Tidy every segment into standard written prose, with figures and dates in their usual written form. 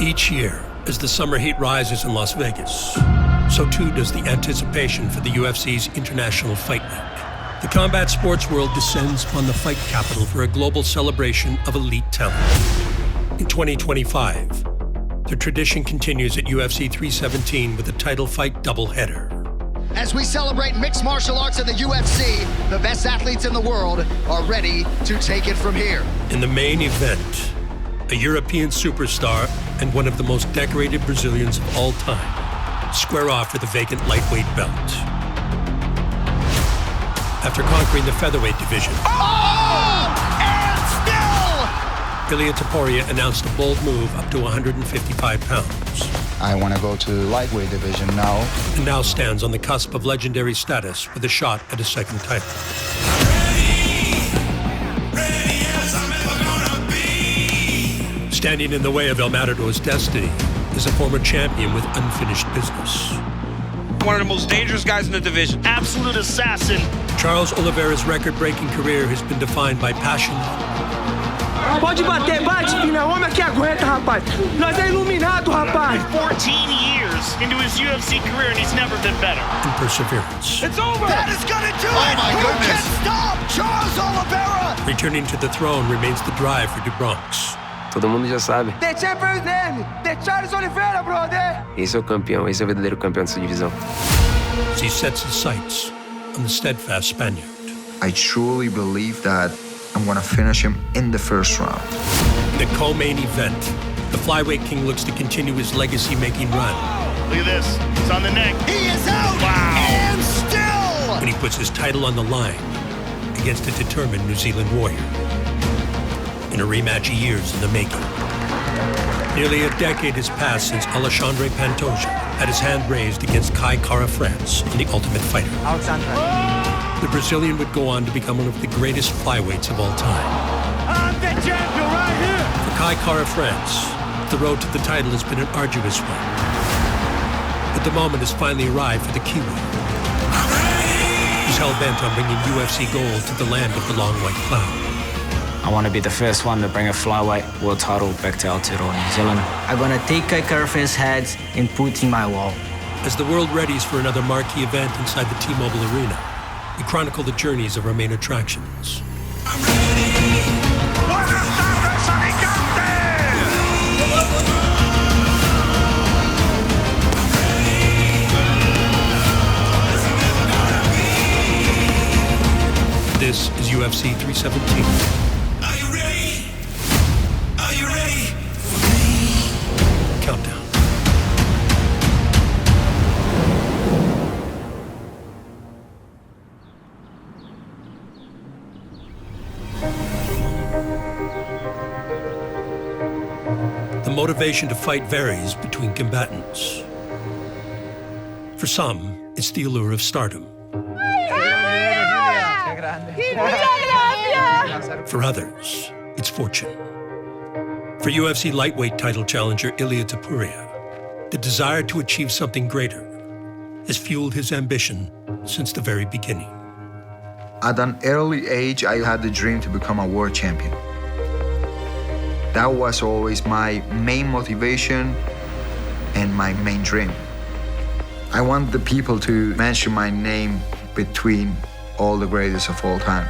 Each year, as the summer heat rises in Las Vegas, so too does the anticipation for the UFC's International Fight Week. The combat sports world descends upon the fight capital for a global celebration of elite talent. In 2025, the tradition continues at UFC 317 with a title fight doubleheader. As we celebrate mixed martial arts in the UFC, the best athletes in the world are ready to take it from here. In the main event, a European superstar and one of the most decorated Brazilians of all time square off for the vacant lightweight belt. After conquering the featherweight division, and still! Ilia Topuria announced a bold move up to 155 pounds. I want to go to the lightweight division now. And now stands on the cusp of legendary status with a shot at a second title. Standing in the way of El Matador's destiny is a former champion with unfinished business. One of the most dangerous guys in the division. Absolute assassin. Charles Oliveira's record-breaking career has been defined by passion. Pode bater, bate, filha. Homem aqui aguenta, rapaz. Nós é iluminado, rapaz. 14 years into his UFC career, and he's never been better. And perseverance. It's over! That is gonna do it! Oh my goodness! Who can stop Charles Oliveira? Returning to the throne remains the drive for DuBronx. Todo mundo já sabe. The champion's name, the Charles Oliveira, brother. Esse é o campeão, esse é o verdadeiro campeão dessa divisão. As he sets his sights on the steadfast Spaniard. I truly believe that I'm going to finish him in the first round. In the co-main event, the flyweight king looks to continue his legacy-making run. Look at this. It's on the neck. He is out! Wow. And still! When he puts his title on the line against a determined New Zealand warrior. In a rematch of years in the making. Nearly a decade has passed since Alexandre Pantoja had his hand raised against Kai Kara-France in The Ultimate Fighter. The Brazilian would go on to become one of the greatest flyweights of all time. I'm the champion right here. For Kai Kara-France, the road to the title has been an arduous one. But the moment has finally arrived for the Kiwi. He's hell-bent on bringing UFC gold to the land of the long white cloud. I want to be the first one to bring a flyweight world title back to Aotearoa, New Zealand. I'm going to take Kai Kara-France's head and put in my wall. As the world readies for another marquee event inside the T-Mobile Arena, we chronicle the journeys of our main attractions. I'm ready! Buenas tardes, Alicante! This is UFC 317. Are you ready? Are you ready for me? Countdown. The motivation to fight varies between combatants. For some, it's the allure of stardom. For others, it's fortune. For UFC lightweight title challenger Ilia Topuria, the desire to achieve something greater has fueled his ambition since the very beginning. At an early age, I had the dream to become a world champion. That was always my main motivation and my main dream. I want the people to mention my name between all the greatest of all time.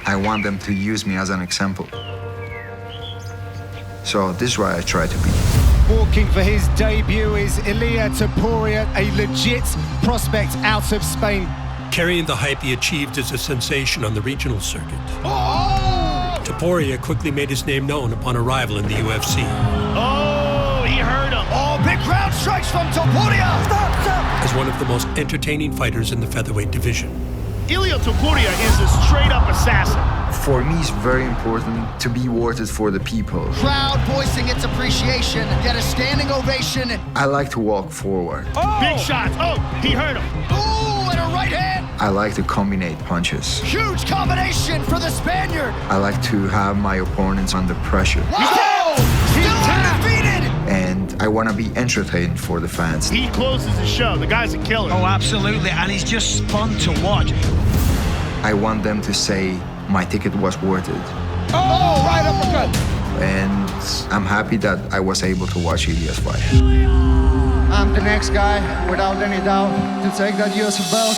I want them to use me as an example. So this is what I try to be. Walking for his debut is Ilia Topuria, a legit prospect out of Spain. Carrying the hype he achieved as a sensation on the regional circuit. Topuria quickly made his name known upon arrival in the UFC. Oh, he hurt him. Oh, big ground strikes from Topuria! Stop! As one of the most entertaining fighters in the featherweight division. Ilia Topuria is a straight-up assassin. For me, it's very important to be awarded for the people. Crowd voicing its appreciation, get a standing ovation. I like to walk forward. Oh! Big shots. Oh, he hurt him. Ooh, and a right hand. I like to combine punches. Huge combination for the Spaniard. I like to have my opponents under pressure. Whoa! Still undefeated. And I want to be entertained for the fans. He closes the show. The guy's a killer. Oh, absolutely. And he's just fun to watch. I want them to say my ticket was worth it. Oh, right uppercut. and I'm happy that I was able to watch Ilia's fight. I'm the next guy, without any doubt, to take that UFC belt.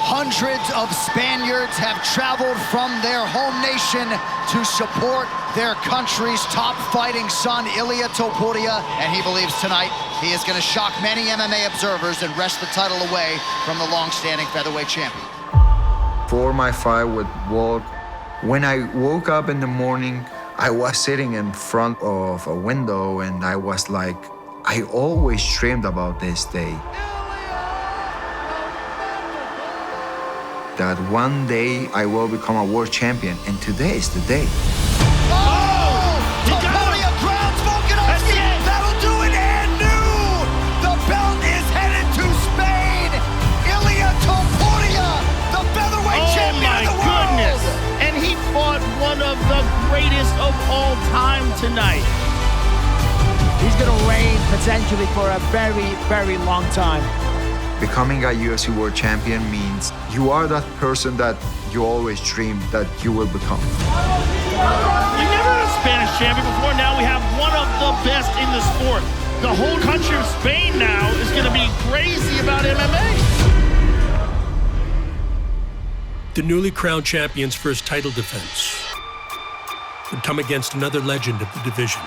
Hundreds of Spaniards have traveled from their home nation to support their country's top fighting son, Ilia Topuria, and he believes tonight he is going to shock many MMA observers and wrest the title away from the long-standing featherweight champion. For my fight with Walt, when I woke up in the morning, I was sitting in front of a window and I was like, I always dreamed about this day. That one day I will become a world champion, and today is the day. Oh! Topuria grounds Volkanovski! That'll do it, and new! The belt is headed to Spain! Ilia Topuria, the featherweight champion of the world! Oh my goodness! And he fought one of the greatest of all time tonight. He's gonna reign potentially for a very, very long time. Becoming a UFC world champion means you are that person that you always dreamed that you will become. We never had a Spanish champion before. Now we have one of the best in the sport. The whole country of Spain now is going to be crazy about MMA. The newly crowned champion's first title defense would come against another legend of the division.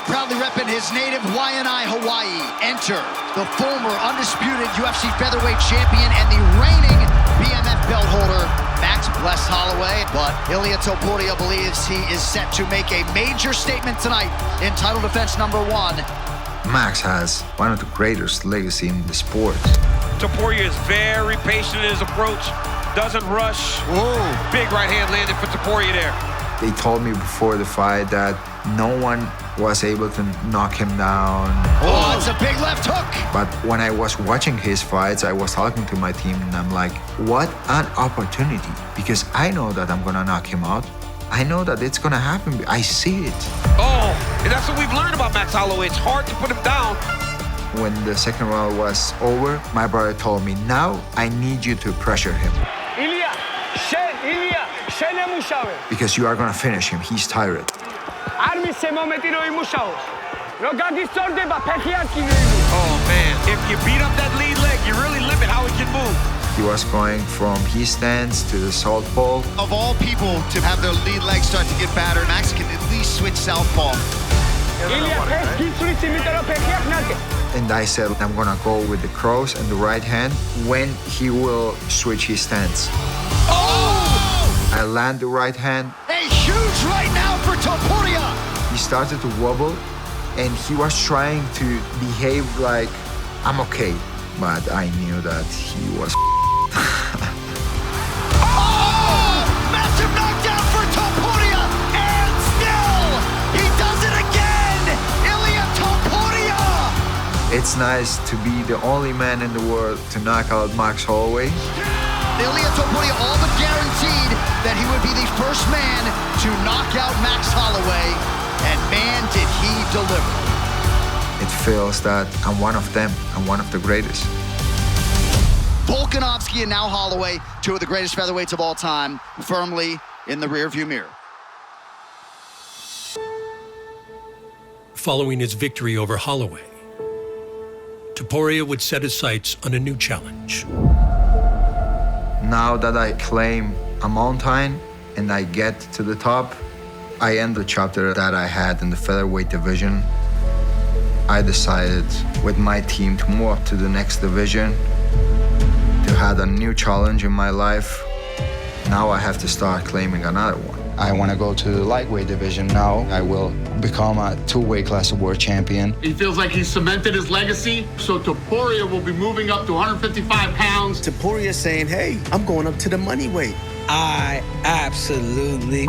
Proudly repping his native Waianae, Hawaii, enter the former undisputed UFC featherweight champion and the reigning BMF belt holder, Max Bless Holloway. But Ilia Topuria believes he is set to make a major statement tonight in title defense number 1. Max has one of the greatest legacy in the sport. Topuria is very patient in his approach, doesn't rush. Whoa. Big right hand landed for Topuria there. They told me before the fight that no one was able to knock him down. Oh, it's a big left hook. But when I was watching his fights, I was talking to my team and I'm like, what an opportunity. Because I know that I'm gonna knock him out. I know that it's gonna happen. I see it. Oh, and that's what we've learned about Max Holloway. It's hard to put him down. When the second round was over, my brother told me, now I need you to pressure him. Because you are gonna finish him. He's tired. Oh man, if you beat up that lead leg, you really limit how he can move. He was going from his stance to the southpaw. Of all people to have their lead leg start to get battered, Max can at least switch southpaw. And I said, I'm gonna go with the cross and the right hand when he will switch his stance. Oh! I land the right hand. A huge right now for Topuria! He started to wobble and he was trying to behave like, I'm okay. But I knew that he was Oh! Massive knockdown for Topuria! And still, he does it again! Ilia Topuria! It's nice to be the only man in the world to knock out Max Holloway. Ilia Topuria all but guaranteed that he would be the first man to knock out Max Holloway, and man, did he deliver. It feels that I'm one of them. I'm one of the greatest. Volkanovski and now Holloway, two of the greatest featherweights of all time, firmly in the rearview mirror. Following his victory over Holloway, Topuria would set his sights on a new challenge. Now that I claim a mountain and I get to the top, I end the chapter that I had in the featherweight division. I decided with my team to move up to the next division, to have a new challenge in my life. Now I have to start claiming another one. I want to go to the lightweight division now. I will become a two-weight class world champion. He feels like he's cemented his legacy, so Topuria will be moving up to 155 pounds. Topuria saying, hey, I'm going up to the money weight. I absolutely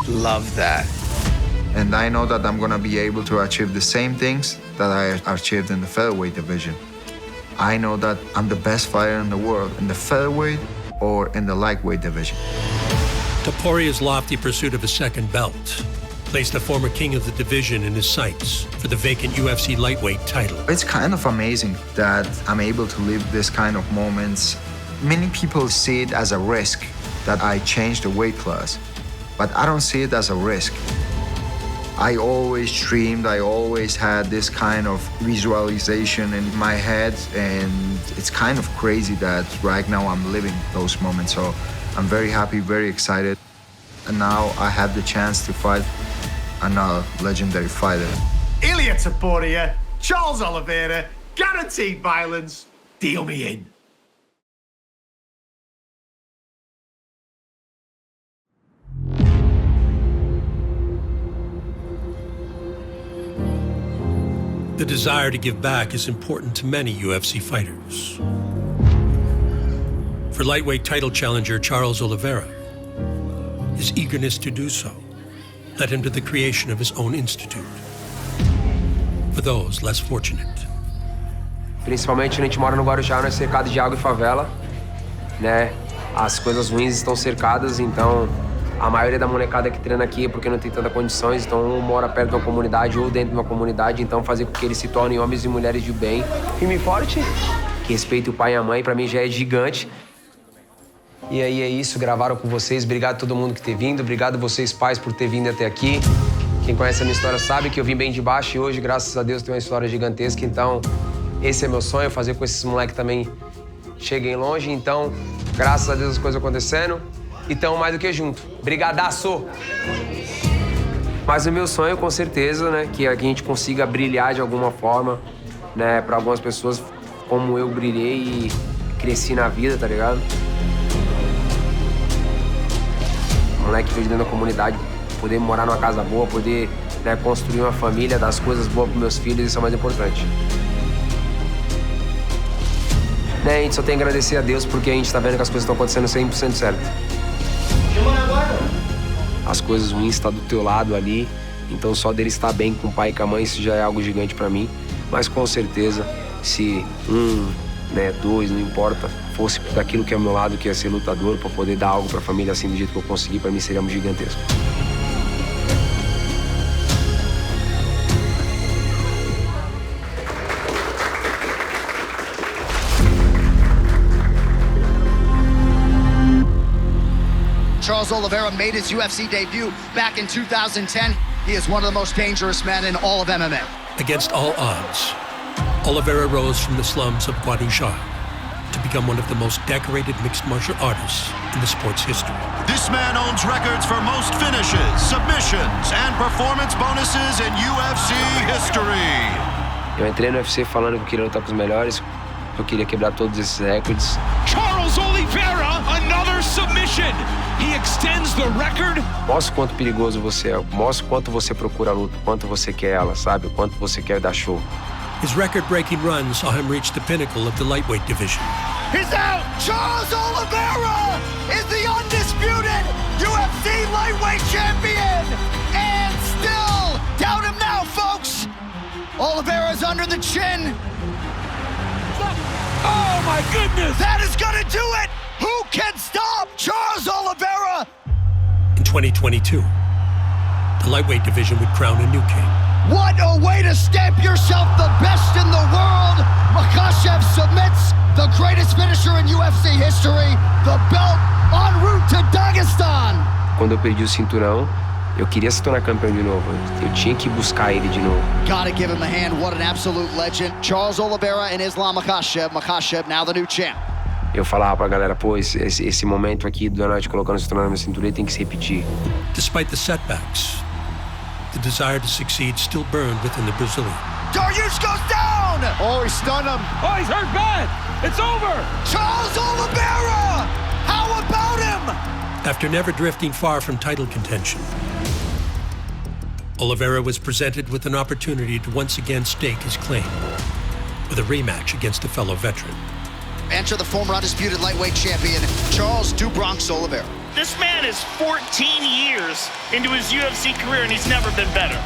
love that. And I know that I'm going to be able to achieve the same things that I achieved in the featherweight division. I know that I'm the best fighter in the world in the featherweight or in the lightweight division. Topuria's lofty pursuit of a second belt placed the former king of the division in his sights for the vacant UFC lightweight title. It's kind of amazing that I'm able to live this kind of moments. Many people see it as a risk that I change the weight class. but I don't see it as a risk. I always dreamed, I always had this kind of visualization in my head, and it's kind of crazy that right now I'm living those moments. So I'm very happy, very excited. And now I have the chance to fight another legendary fighter. Ilia Topuria, Charles Oliveira, guaranteed violence. Deal me in. The desire to give back is important to many UFC fighters. For lightweight title challenger Charles Oliveira, his eagerness to do so led him to the creation of his own institute for those less fortunate. Principalmente a gente mora no Guarujá, nós cercados de água e favela, né? As coisas ruins estão cercadas, então a maioria da molecada que treina aqui é porque não tem tantas condições, então ou mora perto de uma comunidade ou dentro de uma comunidade, então fazer com que eles se tornem homens e mulheres de bem. Firme e forte, que respeita o pai e a mãe, pra mim já é gigante. E aí é isso, gravaram com vocês, obrigado a todo mundo que ter vindo, obrigado a vocês pais por ter vindo até aqui. Quem conhece a minha história sabe que eu vim bem de baixo e hoje, graças a Deus, tenho uma história gigantesca, então esse é meu sonho, fazer com que esses moleques também cheguem longe, então graças a Deus as coisas acontecendo. Então, mais do que junto. Brigadaço! Mas o meu sonho, com certeza, né, que a gente consiga brilhar de alguma forma, né, para algumas pessoas como eu brilhei e cresci na vida, tá ligado? Moleque veio dentro da comunidade, poder morar numa casa boa, poder, né, construir uma família, dar as coisas boas pros meus filhos, isso é o mais importante. Né, a gente só tem que agradecer a Deus porque a gente tá vendo que as coisas estão acontecendo 100% certo. As coisas ruins estão do teu lado ali, então só dele estar bem com o pai e com a mãe, isso já é algo gigante pra mim. Mas com certeza, se né, dois, não importa, fosse daquilo que é ao meu lado, que é ser lutador, pra poder dar algo pra família assim do jeito que eu consegui, pra mim seria muito gigantesco. Charles Oliveira made his UFC debut back in 2010. He is one of the most dangerous men in all of MMA. Against all odds, Oliveira rose from the slums of Guarujá to become one of the most decorated mixed martial artists in the sport's history. This man owns records for most finishes, submissions, and performance bonuses in UFC history. Eu entrei no UFC falando que eu queria lutar com os melhores, eu queria quebrar todos esses recordes. Charles Oliveira, another submission. He extends the record. Mostra o quanto perigoso você é, mostra o quanto você procura a luta, o quanto você quer ela, sabe? O quanto você quer dar show. His record-breaking run saw him reach the pinnacle of the lightweight division. He's out! Charles Oliveira is the undisputed UFC lightweight champion! And still, down him now, folks! Oliveira's under the chin. Oh my goodness! That is gonna do it! Who can stop Charles Oliveira? In 2022, the lightweight division would crown a new king. What a way to stamp yourself the best in the world! Makhachev submits the greatest finisher in UFC history, the belt en route to Dagestan. Quando eu perdi o cinturão, eu queria se tornar campeão de novo. Eu tinha que buscar ele de novo. Gotta give him a hand. What an absolute legend. Charles Oliveira and Islam Makhachev. Makhachev now the new champ. Eu falava pra galera, pô, esse momento aqui do Donald colocando o cinturão na minha cintura tem que se repetir. Despite the setbacks, the desire to succeed still burned within the Brazilian. Dariush goes down! Oh, he stunned him. Oh, he's hurt bad. It's over. Charles Oliveira! How about him? After never drifting far from title contention, Oliveira was presented with an opportunity to once again stake his claim with a rematch against a fellow veteran. Enter the former undisputed lightweight champion, Charles "Do Bronx" Oliveira. This man is 14 years into his UFC career and he's never been better.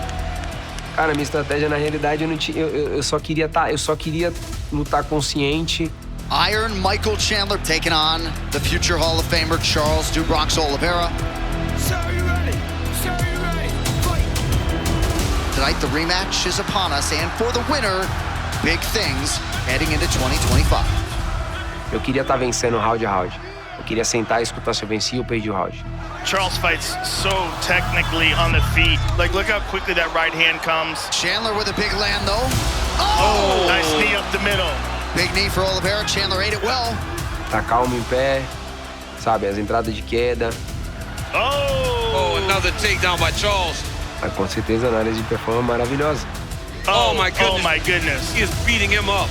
Cara, minha estratégia na realidade eu só queria lutar consciente. Iron Michael Chandler taking on the future Hall of Famer Charles "Do Bronx" Oliveira. Sir, are you ready? Sir, are you ready? Fight! Tonight the rematch is upon us, and for the winner, big things heading into 2025. Eu queria estar vencendo round a round. Eu queria sentar e escutar se eu venci ou perdi o round. Charles fights so technically on the feet. Like, look how quickly that right hand comes. Chandler with a big land, though. Oh! Nice knee up the middle. Big knee for Oliveira. Chandler ate it well. Tá calmo em pé, sabe? As entradas de queda. Oh, another takedown by Charles. Mas com certeza a análise de performance maravilhosa. Oh my goodness. Oh my goodness. He is beating him up.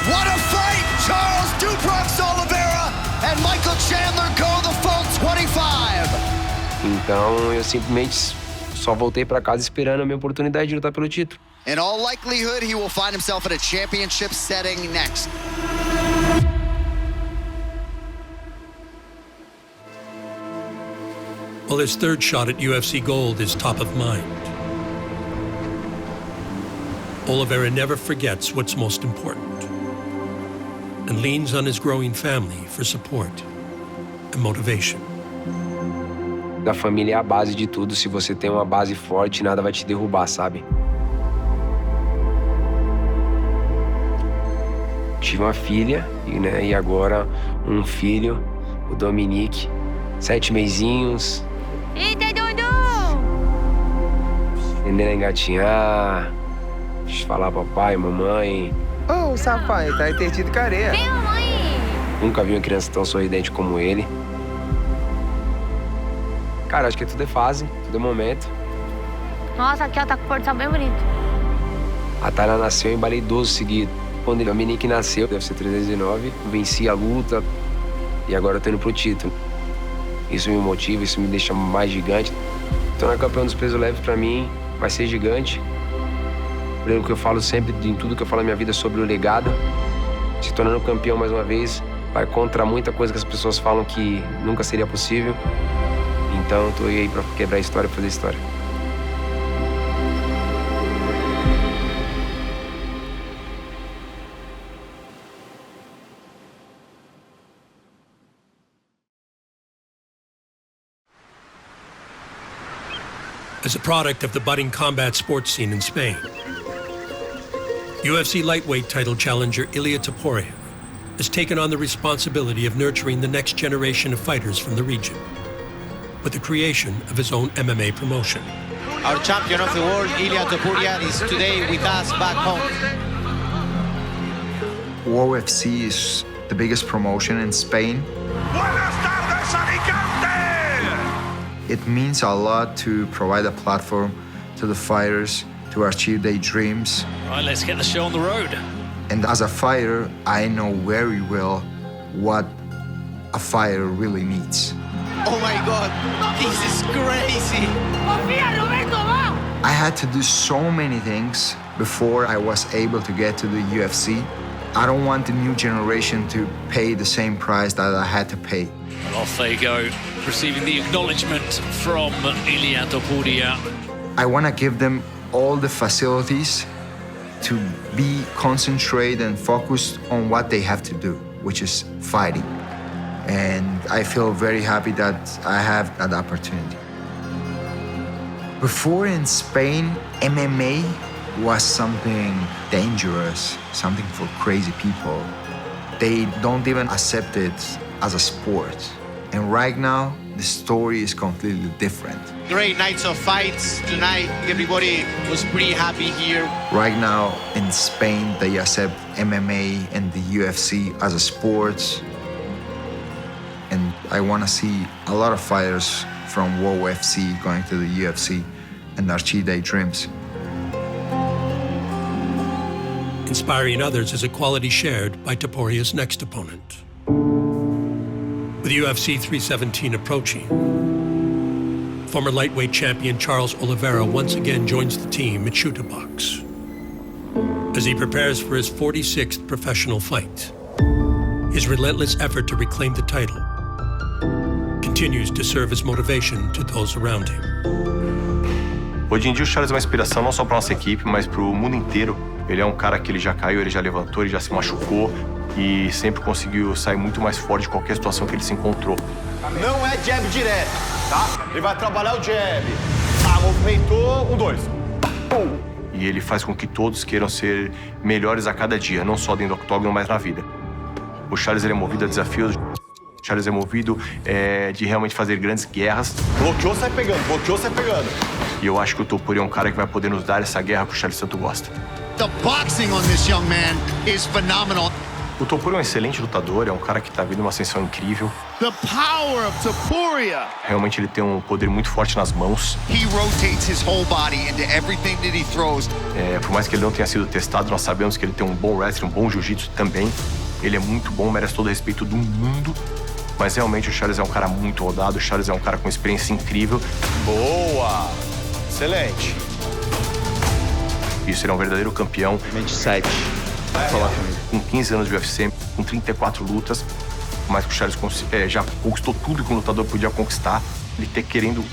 What a fight! Charles Duplex Oliveira and Michael Chandler go the full 25. Então eu simplesmente só voltei pra casa esperando a minha oportunidade de lutar pelo título. In all likelihood, he will find himself in a championship setting next. While his third shot at UFC gold is top of mind, Oliveira never forgets what's most important and leans on his growing family for support and motivation. A família é a base de tudo. Se você tem uma base forte, nada vai te derrubar, sabe? Tive uma filha e agora um filho, o Dominique, 7 mesinhos. Eita, Dudu! Aprendendo a engatinhar, falar papai, mamãe. Oh, papai, tá entendido careia. Vem, mamãe! Nunca vi uma criança tão sorridente como ele. Cara, acho que tudo é fase, tudo é momento. Nossa, aqui ó, tá com o portão bem bonito. A Tayla nasceu, eu embalei 12 seguidos. Quando o Dominique nasceu, deve ser 309, venci a luta e agora eu tô indo pro título. Isso me motiva, isso me deixa mais gigante. Tornar campeão dos pesos leves pra mim vai ser gigante. Pelo que eu falo sempre, em tudo que eu falo na minha vida sobre o legado. Se tornando campeão mais uma vez, vai contra muita coisa que as pessoas falam que nunca seria possível. Então eu tô aí pra quebrar a história e fazer história. As a product of the budding combat sports scene in Spain, UFC lightweight title challenger Ilia Topuria has taken on the responsibility of nurturing the next generation of fighters from the region with the creation of his own MMA promotion. Our champion of the world, Ilia Topuria, is today with us back home. UFC is the biggest promotion in Spain. It means a lot to provide a platform to the fighters to achieve their dreams. All right, let's get the show on the road. And as a fighter, I know very well what a fighter really needs. Oh my God, this is crazy. I had to do so many things before I was able to get to the UFC. I don't want the new generation to pay the same price that I had to pay. And off they go, receiving the acknowledgement from Ilia Topuria. I want to give them all the facilities to be concentrated and focused on what they have to do, which is fighting. And I feel very happy that I have that opportunity. Before in Spain, MMA was something dangerous, something for crazy people. They don't even accept it as a sport. And right now, the story is completely different. Great nights of fights tonight. Everybody was pretty happy here. Right now in Spain, they accept MMA and the UFC as a sport. And I want to see a lot of fighters from UFC going to the UFC and achieve their dreams. Inspiring others is a quality shared by Topuria's next opponent. With UFC 317 approaching, former lightweight champion Charles Oliveira once again joins the team at Shooter Box as he prepares for his 46th professional fight. His relentless effort to reclaim the title continues to serve as motivation to those around him. Hoje em dia o Charles é uma inspiração não só para nossa equipe, mas para o mundo inteiro. Ele é um cara que ele já caiu, ele já levantou, ele já se machucou e sempre conseguiu sair muito mais forte de qualquer situação que ele se encontrou. Não é jab direto, tá? Ele vai trabalhar o jab. Movimentou, 1, 2. E ele faz com que todos queiram ser melhores a cada dia, não só dentro do octógono, mas na vida. O Charles ele é movido a desafios Charles é movido de realmente fazer grandes guerras. Bloqueou, sai pegando, bloqueou, sai pegando. E eu acho que o Topuria é um cara que vai poder nos dar essa guerra que o Charles tanto gosta. The boxing on this young man is phenomenal. O Topuria é um excelente lutador, é um cara que tá vindo uma ascensão incrível. The power of Topuria. Realmente ele tem um poder muito forte nas mãos. He rotates his whole body into everything that he throws. Por mais que ele não tenha sido testado, nós sabemos que ele tem um bom wrestling, um bom jiu-jitsu também. Ele é muito bom, merece todo o respeito do mundo. Mas realmente o Charles é um cara muito rodado, o Charles é um cara com experiência incrível. Boa! Excelente. Isso, ele é um verdadeiro campeão. 27. Com 15 anos de UFC, com 34 lutas, mas que o Charles já conquistou tudo que um lutador podia conquistar. Ele tá querendo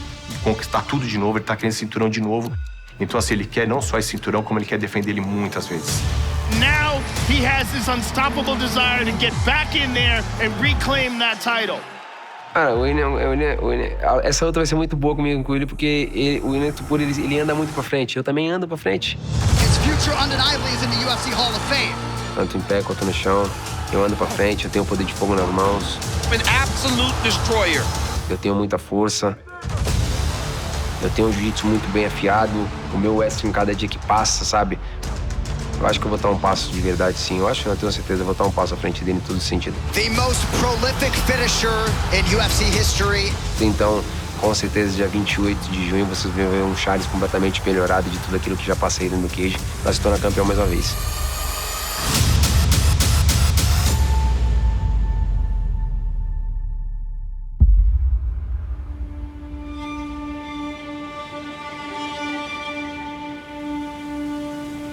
conquistar tudo de novo, ele tá querendo cinturão de novo. Então, assim, ele quer não só esse cinturão, como ele quer defender ele muitas vezes. Now he has this unstoppable desire to get back in there and reclaim that title. Cara, essa outra vai ser muito boa comigo com ele, porque o Ilia Topuria, ele anda muito pra frente. Eu também ando pra frente. His future undeniably is in the UFC Hall of Fame. Tanto em pé quanto no chão. Eu ando pra frente, eu tenho poder de fogo nas mãos. An absolute destroyer. Eu tenho muita força. Eu tenho um jiu-jitsu muito bem afiado. O meu wrestling cada dia que passa, sabe? Eu acho que eu vou dar um passo de verdade, sim. Eu acho, eu tenho certeza, eu vou dar um passo à frente dele em todo sentido. The most prolific finisher in UFC history. Então, com certeza, dia 28 de junho, vocês vão ver um Charles completamente melhorado de tudo aquilo que já passei dentro do cage pra se tornar campeão mais uma vez.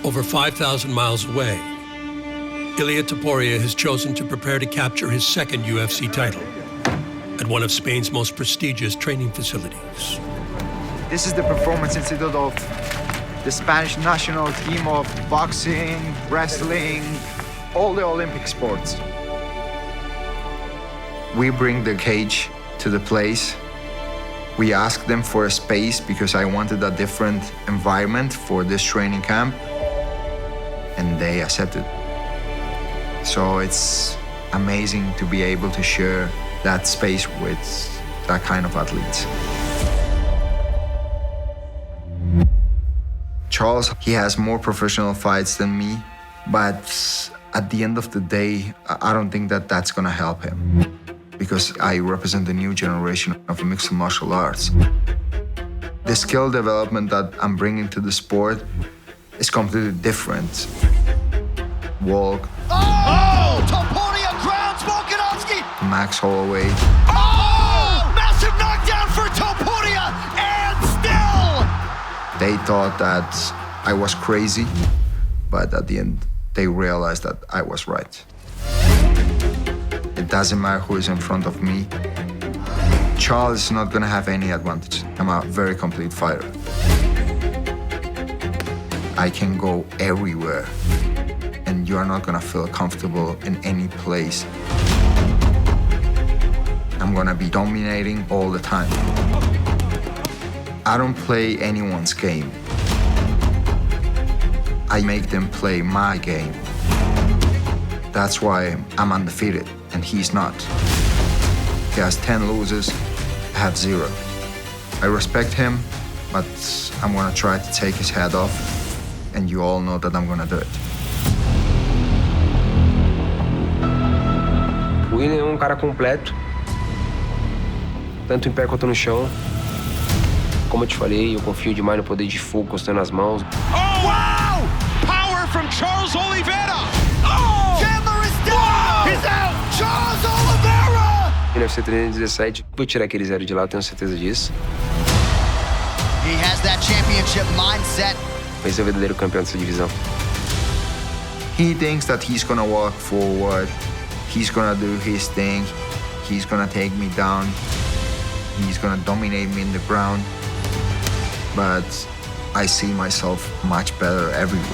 Over 5,000 miles away, Ilia Topuria has chosen to prepare to capture his second UFC title at one of Spain's most prestigious training facilities. This is the Performance Institute of the Spanish national team of boxing, wrestling, all the Olympic sports. We bring the cage to the place. We asked them for a space because I wanted a different environment for this training camp. And they accepted. So it's amazing to be able to share that space with that kind of athletes. Charles, he has more professional fights than me, but at the end of the day, I don't think that that's gonna help him because I represent the new generation of mixed martial arts. The skill development that I'm bringing to the sport is completely different. Walk. Oh! Topuria grounds Volkanovski! Max Holloway. Oh! Massive knockdown for Topuria! And still! They thought that I was crazy, but at the end, they realized that I was right. It doesn't matter who is in front of me. Charles is not gonna have any advantage. I'm a very complete fighter. I can go everywhere, and you are not gonna feel comfortable in any place. I'm gonna be dominating all the time. I don't play anyone's game. I make them play my game. That's why I'm undefeated, and he's not. He has 10 losses, I have 0. I respect him, but I'm gonna try to take his head off. And you all know that I'm gonna do it. O William é um cara completo, tanto em pé quanto no chão. Como eu te falei, eu confio demais no poder de fogo costando as mãos. Oh, wow! Power from Charles Oliveira! Oh! Chandler is down! He's out! Charles Oliveira! No UFC 317, vou tirar aquele 0 de lá, eu tenho certeza disso. He has that championship mindset. Vai ser o verdadeiro campeão dessa divisão. He thinks that he's gonna walk forward, he's gonna do his thing, he's gonna take me down, he's gonna dominate me in the ground. But I see myself much better everywhere.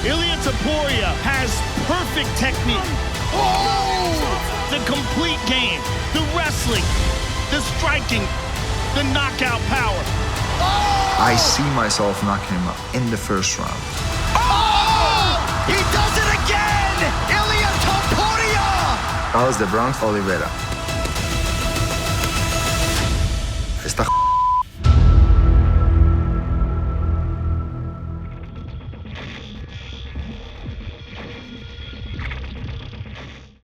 Ilia Topuria has perfect technique. Oh! The complete game, the wrestling, the striking, the knockout power. I see myself knocking him out in the first round. Oh! He does it again! Ilia Topuria! Charles the Bronx Oliveira.